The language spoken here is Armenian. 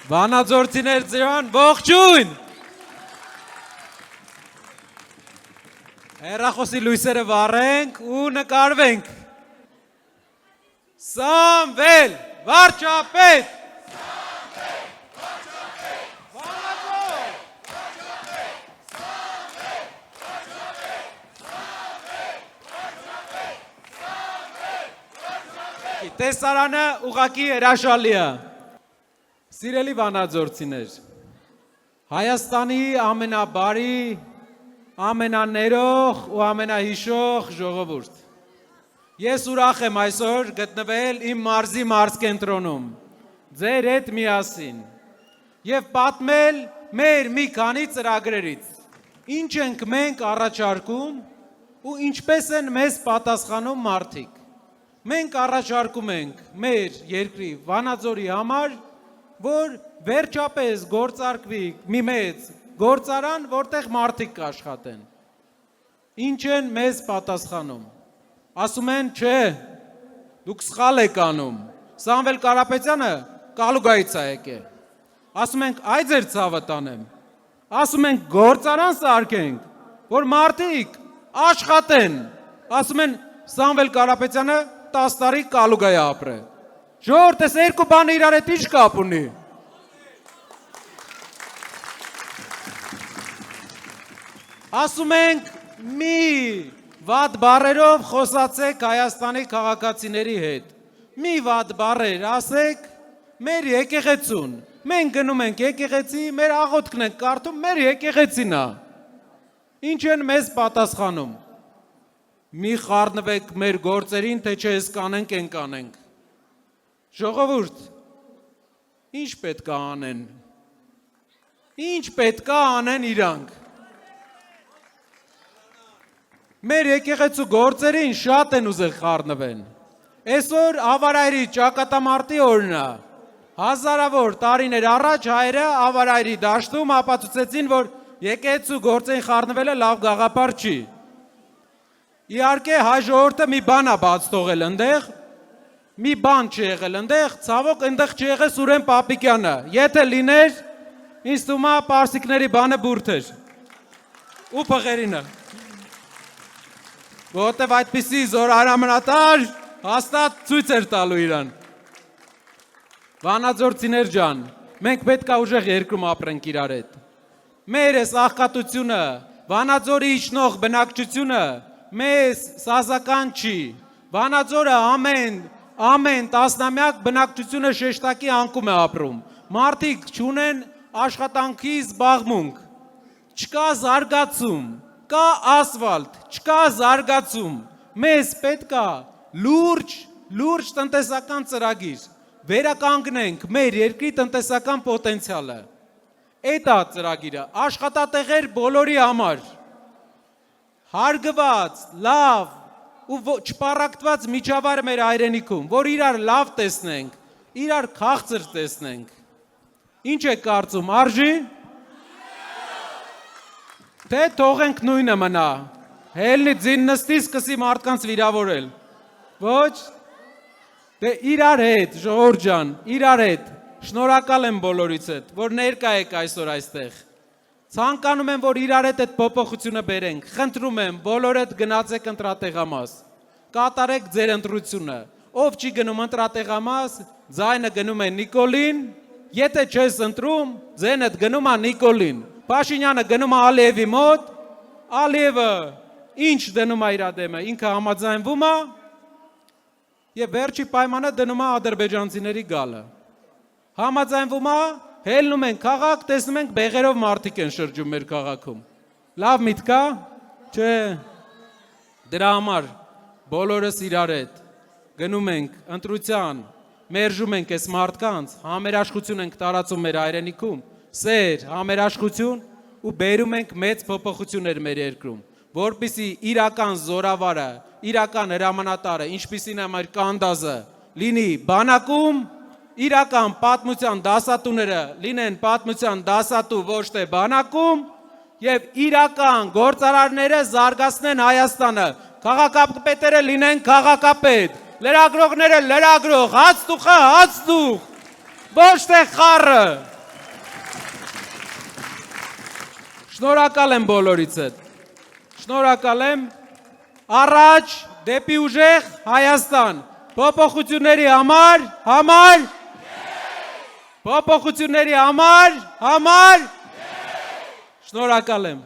Վանաձորցիներ ձյան, ողջույն։ Հեռախոսի լույսերը վառենք ու նկարվենք։ Սամվել, վարչապետ։ Տեսարանը ուղղակի հրաշալի է։ Սիրելի վանաձորցիներ, Հայաստանի ամենաբարի, ամենաներող ու ամենահիշող ժողովուրդ։ Ես ուրախ եմ այսօր գտնվել իմ մարզի մարզկենտրոնում, ձեր հետ միասին, և պատմել մեր մի քանի ծրագրերից, ինչ ենք մենք առաջարկում ու ինչպես են մեզ պատասխանում մարդիկ։ Մենք առաջարկում ենք մեր երկրի Վանաձորի համար, որ վերջապես գործարկվի մի մեծ գործարան, որտեղ մարդիկ կաշխատեն։ Ինչ են մեզ պատասխանում։ Ասում են, չէ, դուք սխալ եք անում։ Սամվել Կարապետյանը Կալուգայից է եկել։ Ասում ենք, այ ձեր ցավը տանեմ։ Ասում ենք, գործարան սարքենք, որ մարդիկ աշխատեն։ Ասում են, Սամվել Կարապետյանը 10 տարի Կալուգայ է ապրել։ Ժողովուրդ, այս երկու բանը իրար հետ ինչ կապ ունի։ Ասում ենք, մի վատ բառերով խոսացեք Հայաստանի քաղաքացիների հետ։ Մի վատ բառեր ասեք մեր եկեղեցուն։ Մենք գնում ենք եկեղեցի, մեր աղոթքն ենք կարդում, մեր եկեղեցին է։ Ինչ են մեզ պատասխանում։ Մի խառնվեք մեր գործերին, թե չէ ես կանենք, են կանենք։ Ժողովուրդ, ինչ պետք է անեն։ Ինչ պետք է անեն իրանք։ Մեր եկեղեցու գործերին շատ են ուզել խառնվեն։ Այսօր Ավարայրի ճակատամարտի օրն է։ Հազարավոր տարիներ առաջ հայերը Ավարայրի դաշտում ապացուցեցին, որ եկեղեցու գործերին խառնվելը լավ գաղափար չի։ Իհարկե հայ ժողովուրդը մի բան է բաց թողել ընդեղ, մի բան չի եղել ընդեղ, ցավոք ընդեղ չի եղել Սուրեն Պապիկյանը։ Եթե լիներ, ինձ թվում է պարսիկների բանը բուրդ էր։ Ու փղերինը։ Որտեվ այդպիսի զորահրամանատար հաստատ ցույց էր տալու իրան։ Վանաձորցիներ ջան, մենք պետք է ուժեղ երկրում ապրենք իրար հետ։ Մեր այս աղքատությունը, Վանաձորի իջնող բնակչությունը մեզ սազական չի։ Վանաձորը ամեն տասնամյակ բնակչությունը շեշտակի անկում է ապրում։ Մարդիկ չունեն աշխատանքի զբաղմունք։ Չկա զարգացում, կա ասֆալտ, չկա զարգացում։ Մեզ պետք է լուրջ տնտեսական ծրագիր։ Վերականգնենք մեր երկրի տնտեսական պոտենցիալը։ Էդ է ծրագիրը, աշխատատեղեր բոլորի համար։ Հարգված, լավ ու չպառակտված միջավայր մեր հայրենիքում, որ իրար լավ տեսնենք, իրար քաղցր տեսնենք։ Ինչ եք կարծում, արժի։ Թե թողենք նույնը մնա, հելնի ձին նստի սկսի մարդկանց վիրավորել։ Ոչ, դե իրար հետ, ժողովուրդ ջան, իրար հետ, շնորհակալ եմ բոլորից հետ, որ ներկա եք այսօր այստեղ։ Ցանկանում եմ, որ իրար հետ այդ փոփոխությունը բերենք, խնդրում եմ, բոլոր հետ գնացեք ընտրատեղամաս, կատարեք ձեր ընտրությունը, ով չի գնում ընտրատեղամաս, ձայնը գնում է Նիկոլին, եթե չես ընտրում, ձենդ գնում է Նիկոլին, Փաշինյանը գնում է Ալիևի մոտ, Ալիևը ինչ դնում է իր դեմը, ինքը համաձայնվում է եւ վերջի պայմանը դնում է ադրբեջանցիների գալը։ Համաձայնվում է, հելնում են քաղաք, տեսնում ենք բեղերով մարդիկ են շրջում մեր քաղաքում։ Լավ միտք է, չէ։ Դրա համար բոլորս իրար հետ գնում ենք ընտրության, մերժում ենք այս մարդկանց, համերաշխություն ենք տարածում մեր հայրենիքում, սեր, համերաշխություն ու բերում ենք մեծ փոփոխություններ մեր երկրում, որպեսզի իրական զորավարը, իրական հրամանատարը, ինչպիսին է մեր Կանդազը, լինի բանակում, իրական պատմության դասատուները լինեն պատմության դասատու ոչ թե բանակում եւ իրական գործարարները զարգացնեն Հայաստանը, քաղաքապետերը լինեն քաղաքապետ, լրագրողները լրագրող, հացտուխը հացտուխ, ոչ թե խառը, Շնորհակալ եմ բոլորիցդ։ Շնորհակալ եմ։ Առաջ դեպի ուժեղ Հայաստան։ Փոփոխությունների համար։ Փոփոխությունների համար։ Շնորհակալ եմ։